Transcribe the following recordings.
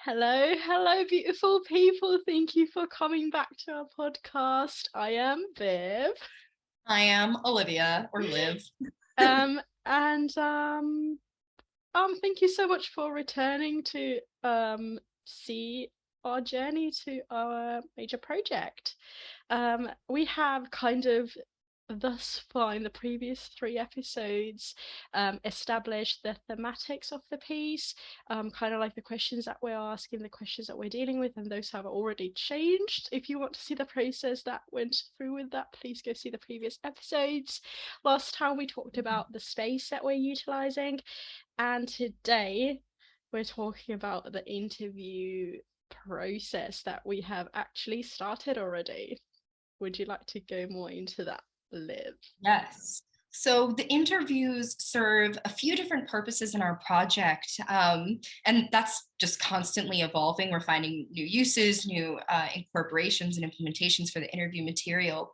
Hello, beautiful people. Thank you for coming back to our podcast. I am Viv. I am Olivia or Liv. And thank you so much for returning to see our journey to our major project. We have kind of thus far in the previous three episodes established the thematics of the piece, kind of like the questions that we're asking, the questions that we're dealing with, and those have already changed. If you want to see the process that went through with that, please go see the previous episodes. Last time we talked about the space that we're utilizing, and today we're talking about the interview process that we have actually started already. Would you like to go more into that, Liv? Yes. So the interviews serve a few different purposes in our project, and that's just constantly evolving. We're finding new uses, new incorporations and implementations for the interview material.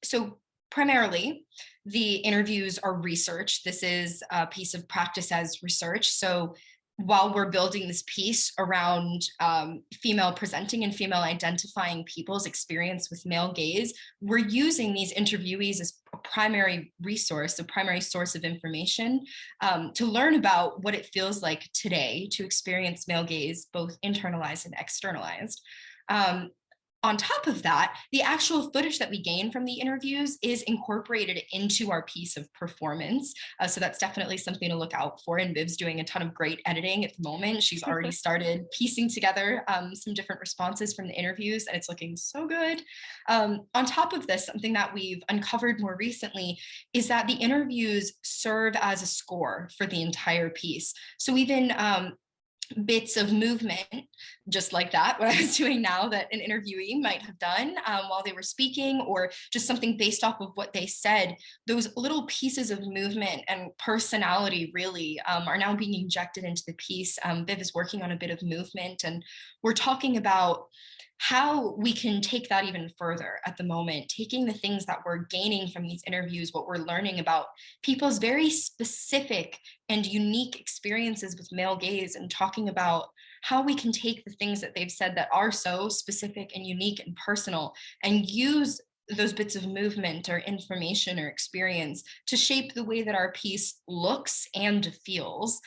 So primarily, the interviews are research. This is a piece of practice as research. So while we're building this piece around female presenting and female identifying people's experience with male gaze, we're using these interviewees as a primary resource, a primary source of information to learn about what it feels like today to experience male gaze, both internalized and externalized. On top of that, the actual footage that we gain from the interviews is incorporated into our piece of performance. So that's definitely something to look out for. And Viv's doing a ton of great editing at the moment. She's already started piecing together some different responses from the interviews, and it's looking so good. On top of this, something that we've uncovered more recently is that the interviews serve as a score for the entire piece. So even bits of movement, just like that, what I was doing now, that an interviewee might have done while they were speaking, or just something based off of what they said, those little pieces of movement and personality really are now being injected into the piece. Viv is working on a bit of movement, and we're talking about how we can take that even further at the moment, taking the things that we're gaining from these interviews, what we're learning about people's very specific and unique experiences with male gaze, and talking about how we can take the things that they've said that are so specific and unique and personal and use those bits of movement or information or experience to shape the way that our piece looks and feels.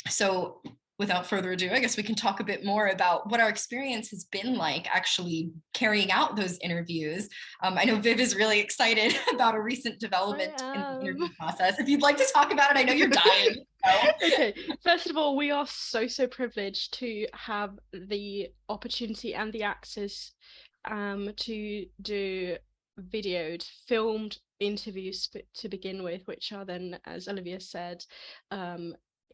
So without further ado, I guess we can talk a bit more about what our experience has been like actually carrying out those interviews. I know Viv is really excited about a recent development in the interview process. If you'd like to talk about it, I know you're dying. So. Okay, first of all, we are so privileged to have the opportunity and the access to do videoed, filmed interviews to begin with, which are then, as Olivia said,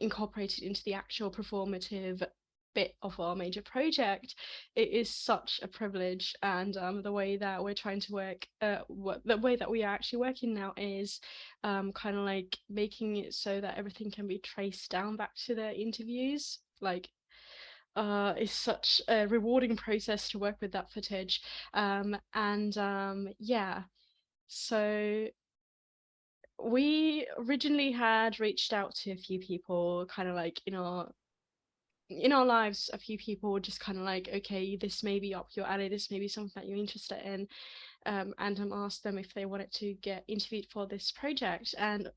incorporated into the actual performative bit of our major project. It is such a privilege, and the way that we're trying to work, the way that we are actually working now is kind of like making it so that everything can be traced down back to the interviews. Like is such a rewarding process to work with that footage. Yeah, so we originally had reached out to a few people, kind of like in our lives, a few people just kind of like, okay, this may be up your alley, this may be something that you're interested in, and asked them if they wanted to get interviewed for this project. And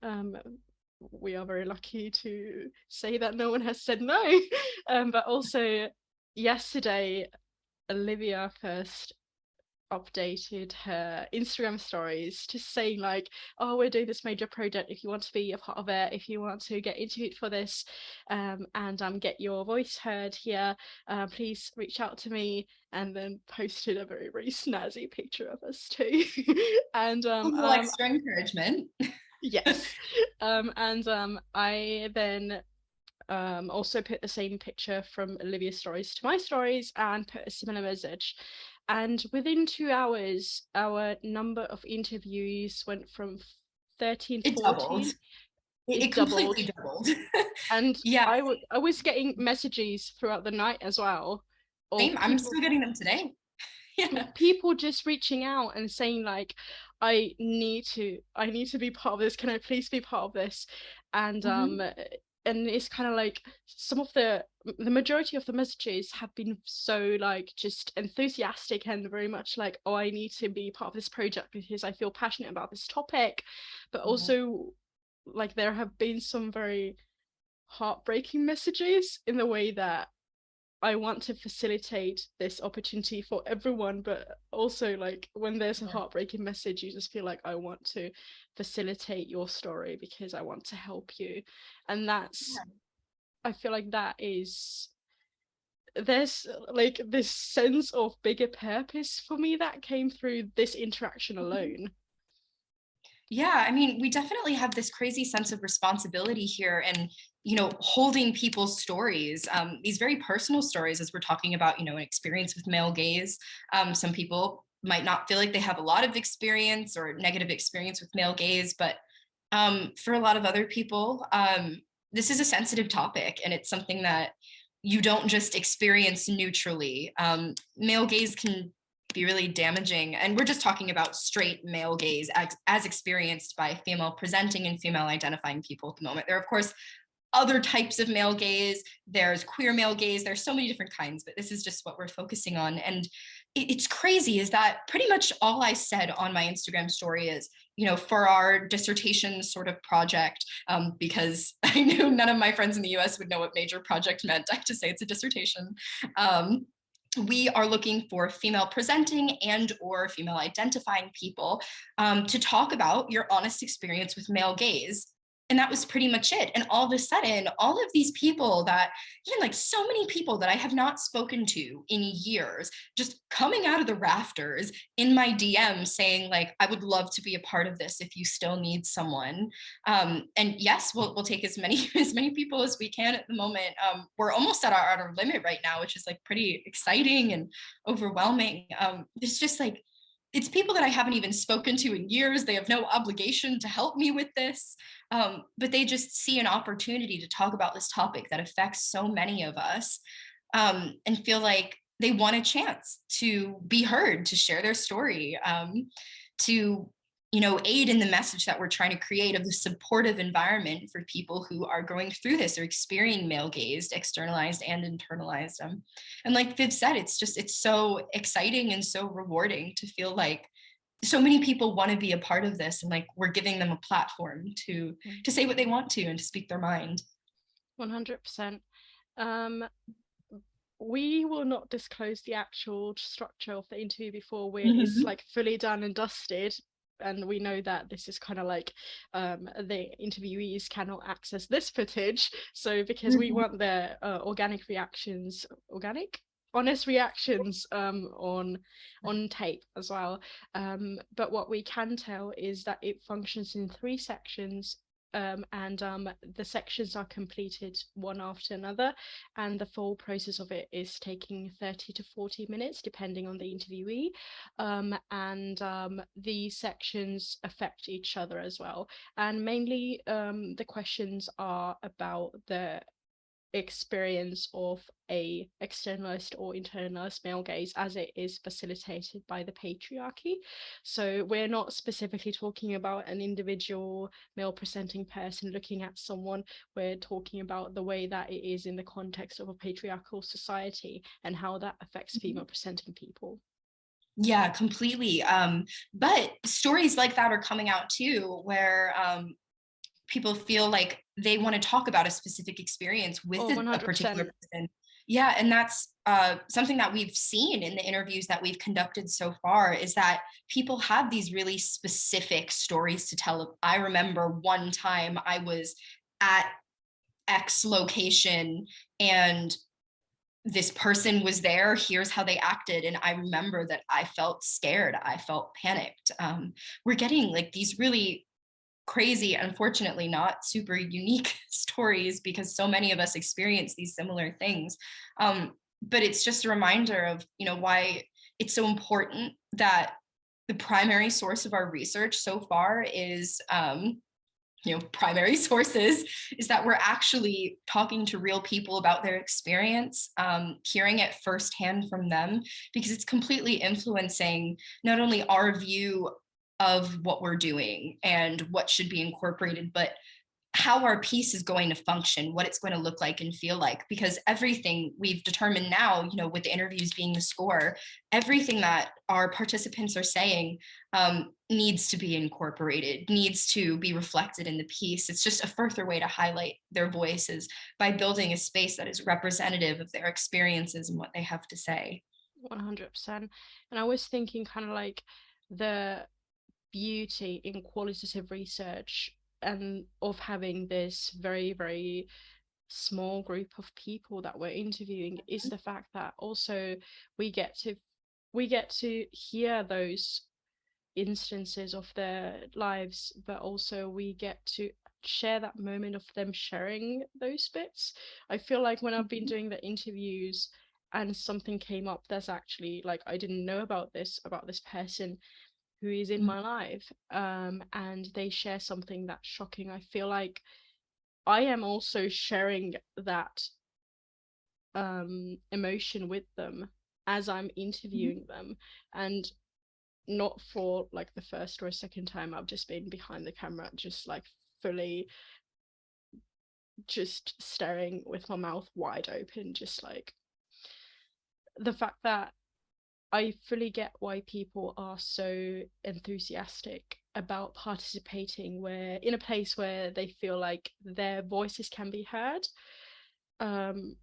we are very lucky to say that no one has said no. But also yesterday, Olivia first updated her Instagram stories to say like, oh, we're doing this major project, if you want to be a part of it, if you want to get interviewed for this, and get your voice heard here, please reach out to me, and then posted a very snazzy picture of us too. and A little extra encouragement. Yes. I then also put the same picture from Olivia's stories to my stories and put a similar message. And within 2 hours, our number of interviews went from 13 to It doubled. 14. It It doubled. completely doubled. And Yeah, I was getting messages throughout the night as well same. of I'm still getting them today. Yeah. people just reaching out and saying like, I need to be part of this, can I please be part of this? And Mhm. and it's kind of like some of the the majority of the messages have been so like just enthusiastic and very much like, oh, I need to be part of this project because I feel passionate about this topic. But Mhm. also like there have been some very heartbreaking messages in the way that I want to facilitate this opportunity for everyone, but also like when there's a Yeah. heartbreaking message, you just feel like I want to facilitate your story because I want to help you. And that's, I feel like that is, there's like this sense of bigger purpose for me that came through this interaction Mhm. alone. Yeah, I mean, we definitely have this crazy sense of responsibility here and, holding people's stories, these very personal stories, as we're talking about, an experience with male gaze. Some people might not feel like they have a lot of experience or negative experience with male gaze, but for a lot of other people, this is a sensitive topic and it's something that you don't just experience neutrally. Male gaze can be really damaging. And we're just talking about straight male gaze as experienced by female presenting and female identifying people at the moment. There are, of course, other types of male gaze. There's queer male gaze. There's so many different kinds, but this is just what we're focusing on. And it's crazy is that pretty much all I said on my Instagram story is, for our dissertation sort of project, because I knew none of my friends in the US would know what major project meant. I have to say it's a dissertation. We are looking for female presenting and or female identifying people to talk about your honest experience with male gaze. And that was pretty much it. And all of a sudden, all of these people that, even like so many people that I have not spoken to in years, just coming out of the rafters in my DM saying, like, I would love to be a part of this if you still need someone. And yes, we'll take as many as many people as we can at the moment. We're almost at our limit right now, which is like pretty exciting and overwhelming. It's just like it's people that I haven't even spoken to in years. They have no obligation to help me with this, but they just see an opportunity to talk about this topic that affects so many of us, and feel like they want a chance to be heard, to share their story, to aid in the message that we're trying to create of the supportive environment for people who are going through this or experiencing male gazed, externalized and internalized. And like Viv said, it's so exciting and so rewarding to feel like so many people want to be a part of this and like we're giving them a platform to say what they want to and to speak their mind. 100%. Um, we will not disclose the actual structure of the interview before it's Mhm. like fully done and dusted, and we know that this is kind of like the interviewees cannot access this footage, so because we Mhm. want their organic honest reactions on tape as well. But what we can tell is that it functions in three sections, and the sections are completed one after another, and the full process of it is taking 30 to 40 minutes depending on the interviewee. And the sections affect each other as well, and mainly the questions are about the experience of a externalized or internalized male gaze as it is facilitated by the patriarchy. So we're not specifically talking about an individual male presenting person looking at someone. We're talking about the way that it is in the context of a patriarchal society and how that affects female presenting people. Yeah, completely. But stories like that are coming out too, where people feel like they want to talk about a specific experience with Oh, a particular 100%. person. Yeah, and that's something that we've seen in the interviews that we've conducted so far is that people have these really specific stories to tell. I remember one time I was at X location and this person was there. Here's how they acted. And I remember that I felt scared. I felt panicked. We're getting like these really crazy, unfortunately not super unique stories because so many of us experience these similar things. But it's just a reminder of, why it's so important that the primary source of our research so far is primary sources, is that we're actually talking to real people about their experience, hearing it firsthand from them, because it's completely influencing not only our view of what we're doing and what should be incorporated, but how our piece is going to function, what it's going to look like and feel like, because everything we've determined now, with the interviews being the score, everything that our participants are saying needs to be incorporated, needs to be reflected in the piece. It's just a further way to highlight their voices by building a space that is representative of their experiences and what they have to say. 100%. And I was thinking kind of like the beauty in qualitative research and of having this very, very small group of people that we're interviewing is the fact that also we get to we get to hear those instances of their lives, but also we get to share that moment of them sharing those bits. I feel like when I've been Mhm. doing the interviews and something came up that's actually like I didn't know about this person who is in my life, and they share something that's shocking, I feel like I am also sharing that emotion with them as I'm Mhm. interviewing them. And not for like the first or a second time, I've just been behind the camera, just like fully just staring with my mouth wide open, just like the fact that I fully get why people are so enthusiastic about participating where in a place where they feel like their voices can be heard. Um,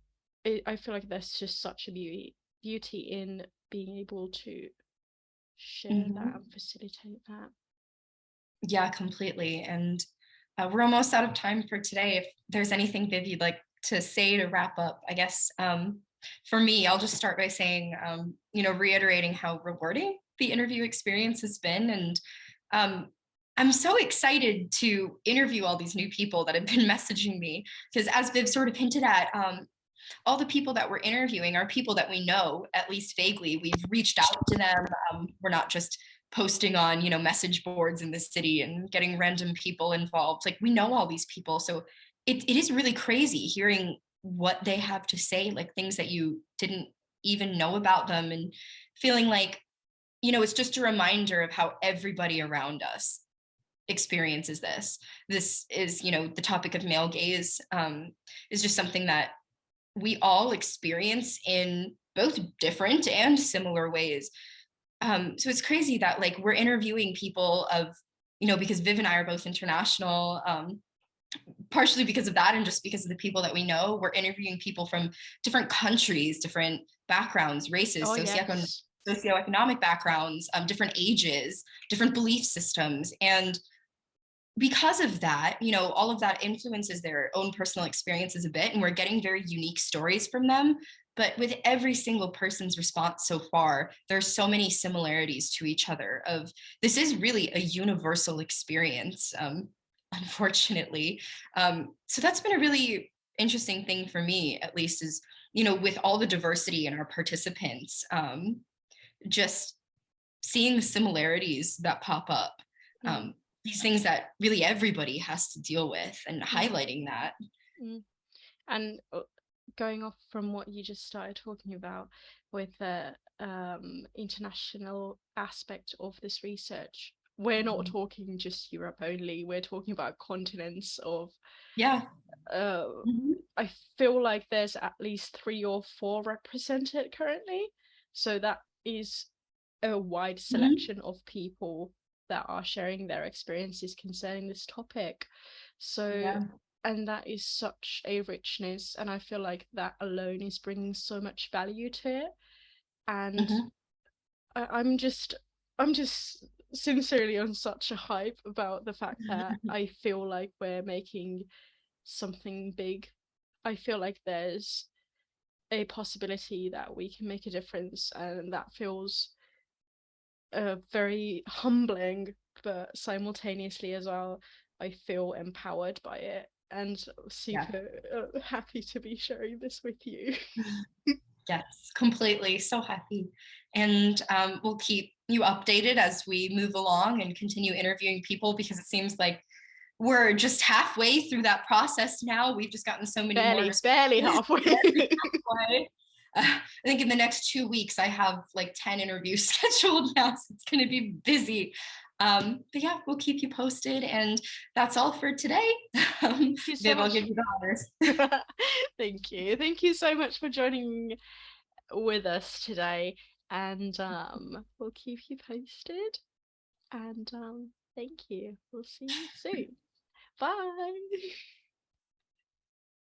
I feel like there's just such a beauty in being able to share that Mhm. and facilitate that. Yeah, completely. And we're almost out of time for today. If there's anything, Viv, you'd like to say to wrap up, I guess for me, I'll just start by saying, reiterating how rewarding the interview experience has been. And I'm so excited to interview all these new people that have been messaging me. Because as Viv sort of hinted at, all the people that we're interviewing are people that we know, at least vaguely. We've reached out to them. We're not just posting on, message boards in the city and getting random people involved. Like we know all these people. So it is really crazy hearing what they have to say, like things that you didn't even know about them, and feeling like, it's just a reminder of how everybody around us experiences this. This is, the topic of male gaze is just something that we all experience in both different and similar ways. So it's crazy that like we're interviewing people of, because Viv and I are both international, partially because of that and just because of the people that we know, we're interviewing people from different countries, different backgrounds, races, Oh yes. socioeconomic backgrounds, different ages, different belief systems. And because of that, all of that influences their own personal experiences a bit, and we're getting very unique stories from them. But with every single person's response so far, there's so many similarities to each other of this is really a universal experience, unfortunately. So that's been a really interesting thing for me, at least, is, with all the diversity in our participants, just seeing the similarities that pop up, Mm, these things that really everybody has to deal with, and mm, highlighting that. mm. And going off from what you just started talking about with the international aspect of this research, we're not Mhm. talking just Europe only. We're talking about continents of. Yeah. Uh, Mhm. I feel like there's at least 3 or 4 represented currently, so that is a wide Mhm. selection of people that are sharing their experiences concerning this topic. So, Yeah. and that is such a richness, and I feel like that alone is bringing so much value to it. And Mhm. I'm just sincerely on such a hype about the fact that I feel like we're making something big. I feel like there's a possibility that we can make a difference, and that feels very humbling, but simultaneously as well, I feel empowered by it and Yeah. super happy to be sharing this with you. Yes, completely. So happy. And we'll keep you updated as we move along and continue interviewing people, because it seems like we're just halfway through that process now. We've just gotten so many more Barely responses. halfway. Halfway. I think in the next 2 weeks, I have like 10 interviews scheduled now, so it's going to be busy. But yeah, we'll keep you posted. And that's all for today. Thank you so Viv, I'll much. give you the honors. Thank you. Thank you so much for joining with us today. And we'll keep you posted. And thank you. We'll see you soon. Bye.